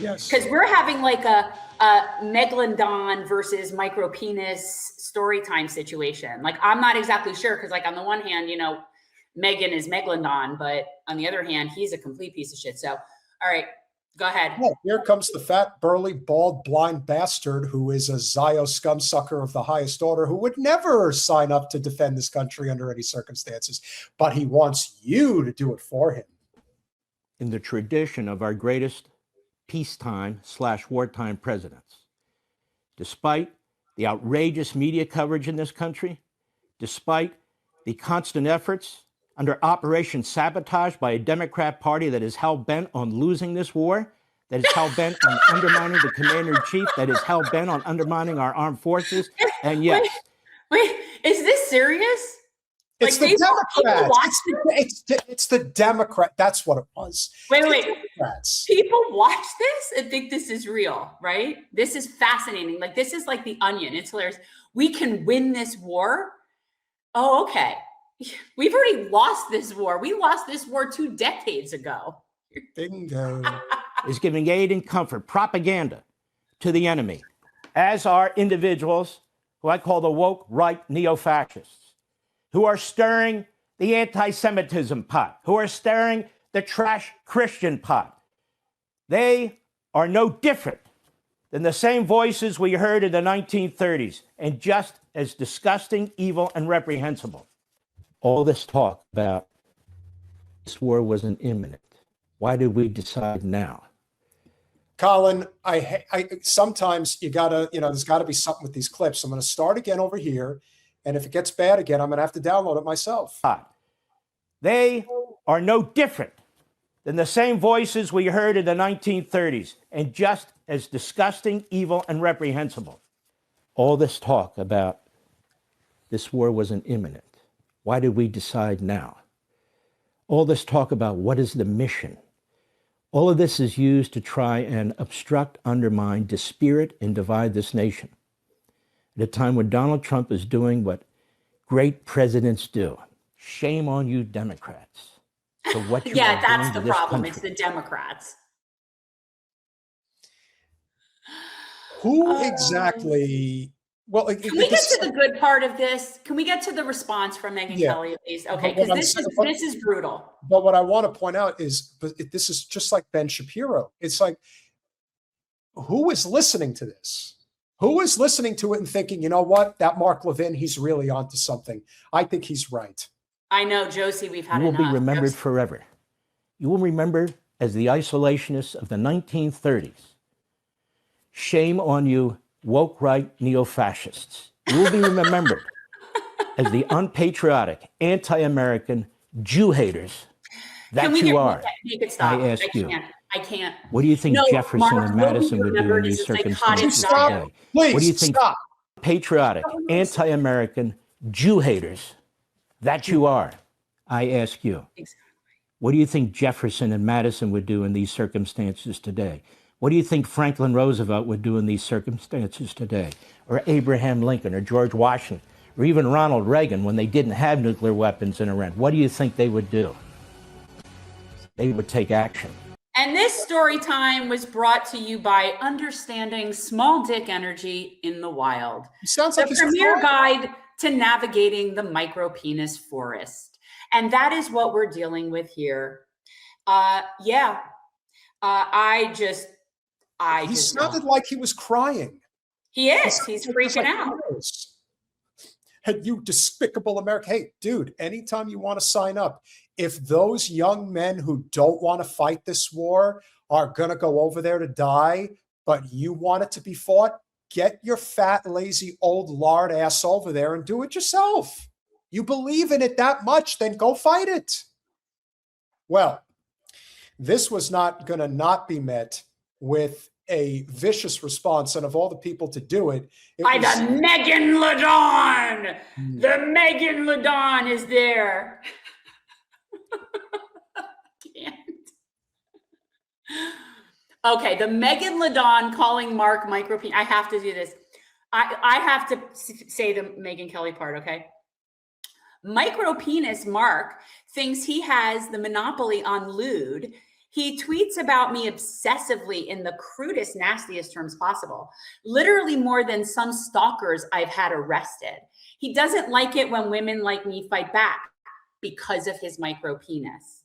Yes. Because we're having like a megalodon versus micro penis story time situation. Like, I'm not exactly sure because, like, on the one hand, you know, Megyn is megalodon, but on the other hand, he's a complete piece of shit. So, all right, go ahead. Well, here comes the fat, burly, bald, blind bastard who is a Zio scumsucker of the highest order who would never sign up to defend this country under any circumstances, but he wants you to do it for him. In the tradition of our greatest peacetime/wartime presidents, despite the outrageous media coverage in this country, despite the constant efforts under Operation Sabotage by a Democrat Party that is hell-bent on losing this war, that is hell-bent on undermining the commander-in-chief, that is hell-bent on undermining our armed forces, and yes. Wait, is this serious? It's like, the Democrats. It's the Democrat. That's what it was. Wait. People watch this and think this is real, right? This is fascinating. Like, this is like The Onion. It's hilarious. We can win this war. Oh, okay. We've already lost this war. We lost this war 2 decades ago. Bingo. Is giving aid and comfort, propaganda to the enemy, as are individuals who I call the woke right neo-fascists, who are stirring the anti-Semitism pot, who are stirring the trash Christian pot. They are no different than the same voices we heard in the 1930s, and just as disgusting, evil, and reprehensible. All this talk about this war wasn't imminent. Why did we decide now? Colin, I sometimes you gotta, there's gotta be something with these clips. I'm gonna start again over here. And if it gets bad again, I'm gonna have to download it myself. They are no different than the same voices we heard in the 1930s, and just as disgusting, evil, and reprehensible. All this talk about this war wasn't imminent. Why did we decide now? All this talk about what is the mission? All of this is used to try and obstruct, undermine, dispirit, and divide this nation. At a time when Donald Trump is doing what great presidents do. Shame on you, Democrats. For what you yeah, are that's doing the to problem. this country. It's the Democrats. Who exactly? Well, can we get to the good part of this? Can we get to the response from Megyn Kelly, at least? Okay, because this is brutal. But what I want to point out is, this is just like Ben Shapiro. It's like, who is listening to this? Who is listening to it and thinking, you know what, that Mark Levin, he's really onto something. I think he's right. I know, Josie, we've had enough. You will be remembered Josie. Forever. You will be remembered as the isolationists of the 1930s. Shame on you, woke right neo-fascists. You will be remembered as the unpatriotic, anti-American Jew haters that you are. Make it stop. I ask you. I can't. What do you think Jefferson and Madison would do in these circumstances today? Please, what do you think patriotic, anti-American Jew haters that you are? I ask you. Exactly. What do you think Jefferson and Madison would do in these circumstances today? What do you think Franklin Roosevelt would do in these circumstances today? Or Abraham Lincoln or George Washington or even Ronald Reagan when they didn't have nuclear weapons in Iran? What do you think they would do? They would take action. And this story time was brought to you by Understanding Small Dick Energy in the Wild. Sounds like the premier guide to navigating the micro penis forest. And that is what we're dealing with here. He sounded like he was crying. He is. He's freaking out. And you despicable America. Hey, dude, anytime you want to sign up, if those young men who don't want to fight this war are going to go over there to die, but you want it to be fought, get your fat, lazy, old lard ass over there and do it yourself. You believe in it that much, then go fight it. Well, this was not going to not be met with a vicious response, and of all the people to do it, by the Megalodon. The Megalodon is there. Okay, the Megalodon calling Mark micropenis. I have to do this. I have to say the Megyn Kelly part, okay? Micropenis Mark thinks he has the monopoly on lewd He tweets about me obsessively in the crudest, nastiest terms possible, literally more than some stalkers I've had arrested. He doesn't like it when women like me fight back because of his micro penis.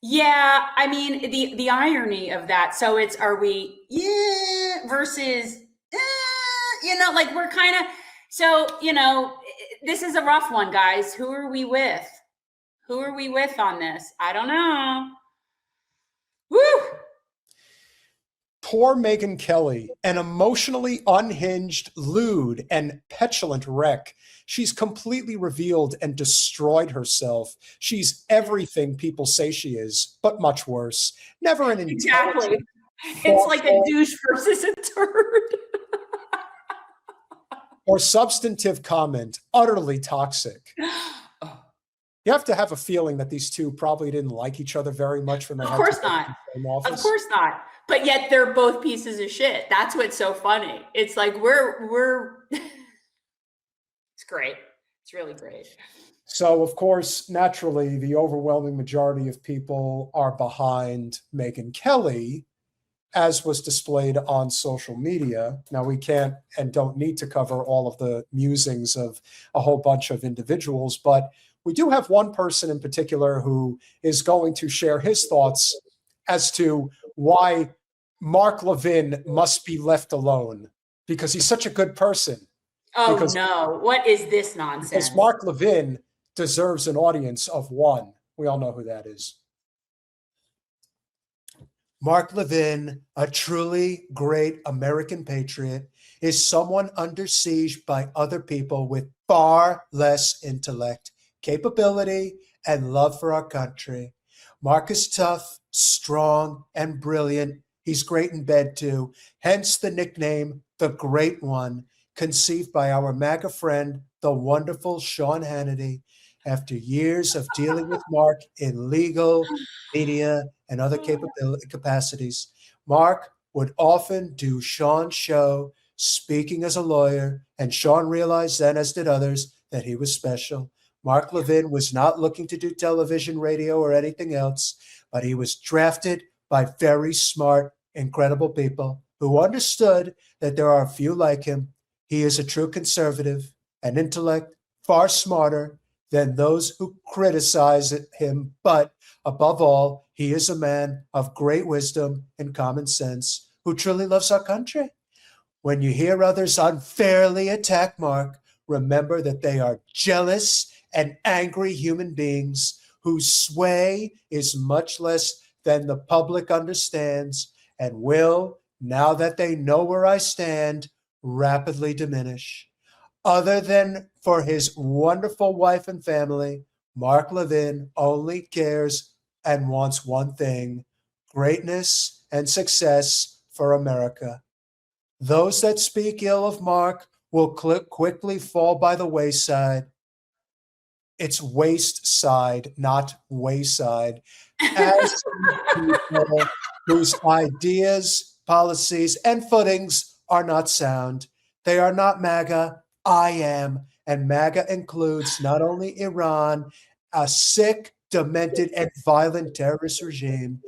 Yeah, I mean, the irony of that. So it's, are we versus, like we're kind of, so, this is a rough one, guys. Who are we with? Who are we with on this? I don't know. Woo! Poor Megyn Kelly, an emotionally unhinged, lewd, and petulant wreck. She's completely revealed and destroyed herself. She's everything people say she is, but much worse. Never an exactly. It's like a douche versus a turd. Or substantive comment, utterly toxic. You have to have a feeling that these two probably didn't like each other very much when they had to Of course not. But yet they're both pieces of shit. That's what's so funny. It's like we're it's great. It's really great. So, of course, naturally, the overwhelming majority of people are behind Megyn Kelly, as was displayed on social media. Now, we can't and don't need to cover all of the musings of a whole bunch of individuals, but we do have one person in particular who is going to share his thoughts as to why Mark Levin must be left alone, because he's such a good person. Oh, no. What is this nonsense? Because Mark Levin deserves an audience of one. We all know who that is. Mark Levin, a truly great American patriot, is someone under siege by other people with far less intellect, capability, and love for our country. Mark is tough, strong, and brilliant. He's great in bed, too. Hence the nickname, the Great One, conceived by our MAGA friend, the wonderful Sean Hannity. After years of dealing with Mark in legal, media, and other capacities, Mark would often do Sean's show, speaking as a lawyer, and Sean realized then, as did others, that he was special. Mark Levin was not looking to do television, radio, or anything else, but he was drafted by very smart, incredible people who understood that there are a few like him. He is a true conservative, an intellect far smarter than those who criticize him, but above all, he is a man of great wisdom and common sense who truly loves our country. When you hear others unfairly attack Mark, remember that they are jealous and angry human beings whose sway is much less than the public understands and will, now that they know where I stand, rapidly diminish. Other than for his wonderful wife and family, Mark Levin only cares and wants one thing: greatness and success for America. Those that speak ill of Mark will quickly fall by the wayside. It's waste side, not wayside. As people whose ideas, policies, and footings are not sound. They are not MAGA. I am. And MAGA includes not only Iran, a sick, demented, and violent terrorist regime,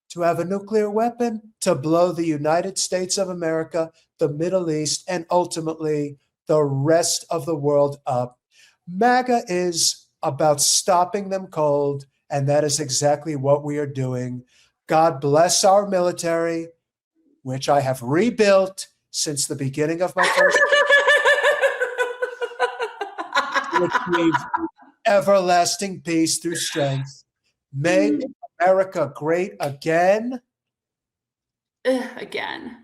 to have a nuclear weapon to blow the United States of America, the Middle East, and ultimately the rest of the world up. MAGA is about stopping them cold, and that is exactly what we are doing. God bless our military, which I have rebuilt since the beginning of my first to achieve everlasting peace through strength. Make America great again. Again.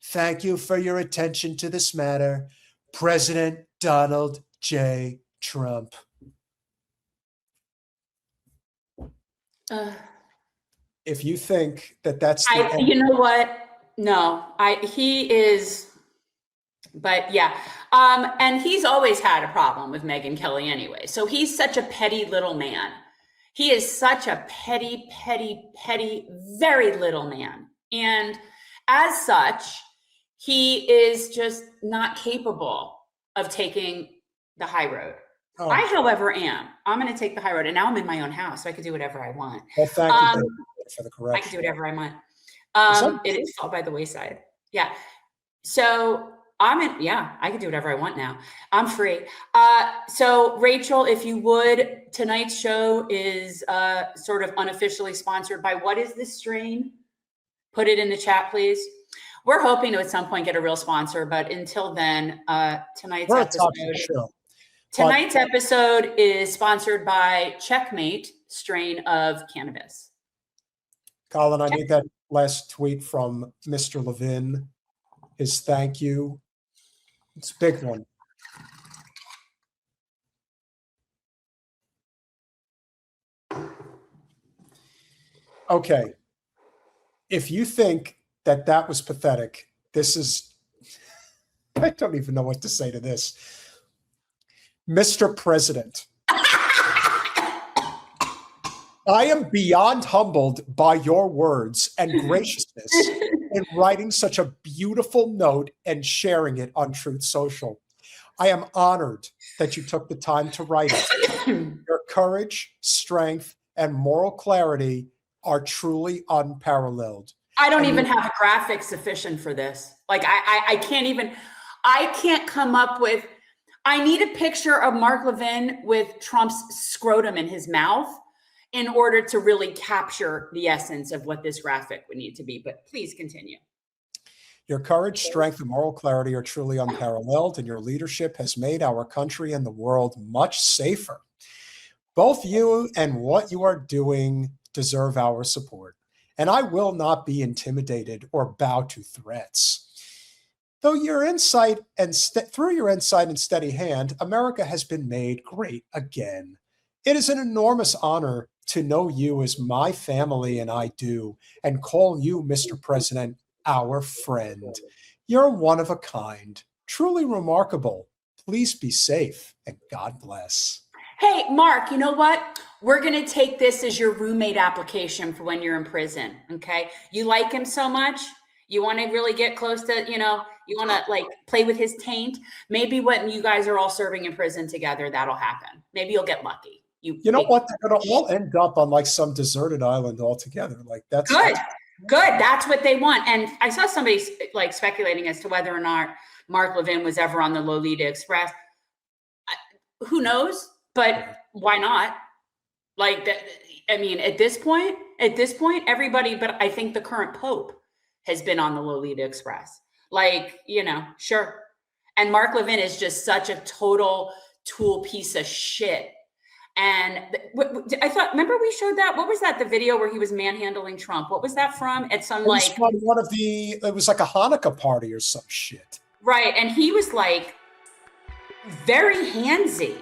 Thank you for your attention to this matter, President Donald J. Trump. If you think that that's the end, you know what? No, he is, but yeah. And he's always had a problem with Megyn Kelly anyway. So he's such a petty little man. He is such a petty, very little man. And as such, he is just not capable of taking the high road. Oh. I, however, am. I'm going to take the high road. And now I'm in my own house, so I can do whatever I want. Well, thank you. for the I correction. can do whatever I want. that It is all by the wayside. Yeah. So I can do whatever I want now. I'm free. So Rachel, if you would, tonight's show is sort of unofficially sponsored by what is this strain? Put it in the chat, please. We're hoping to at some point get a real sponsor, but until then, tonight's episode is sponsored by Checkmate strain of cannabis. Colin, I need that last tweet from Mr. Levin. His thank you. It's a big one. Okay. If you think that that was pathetic, this is, I don't even know what to say to this. Mr. President, I am beyond humbled by your words and graciousness in writing such a beautiful note and sharing it on Truth Social. I am honored that you took the time to write it. Your courage, strength, and moral clarity are truly unparalleled. I don't even have a graphic sufficient for this. Like I can't come up with, I need a picture of Mark Levin with Trump's scrotum in his mouth in order to really capture the essence of what this graphic would need to be. But please continue. Your courage, strength, and moral clarity are truly unparalleled, and your leadership has made our country and the world much safer. Both you and what you are doing deserve our support, and I will not be intimidated or bow to threats. Through your insight and steady hand, America has been made great again. It is an enormous honor to know you as my family and I do, and call you, Mr. President, our friend. You're one of a kind, truly remarkable. Please be safe, and God bless. Hey, Mark, you know what? We're going to take this as your roommate application for when you're in prison, okay? You like him so much. You want to really get close to, you want to like play with his taint. Maybe when you guys are all serving in prison together, that'll happen. Maybe you'll get lucky. You know what? They're going to all end up on like some deserted island altogether. Like that's good. That's what they want. And I saw somebody like speculating as to whether or not Mark Levin was ever on the Lolita Express. Who knows? But why not? Like, I mean, at this point, everybody, but I think the current Pope has been on the Lolita Express. Like, sure. And Mark Levin is just such a total tool piece of shit. And I thought, remember we showed that? What was that? The video where he was manhandling Trump. What was that from? At some like it was like a Hanukkah party or some shit. Right. And he was like very handsy.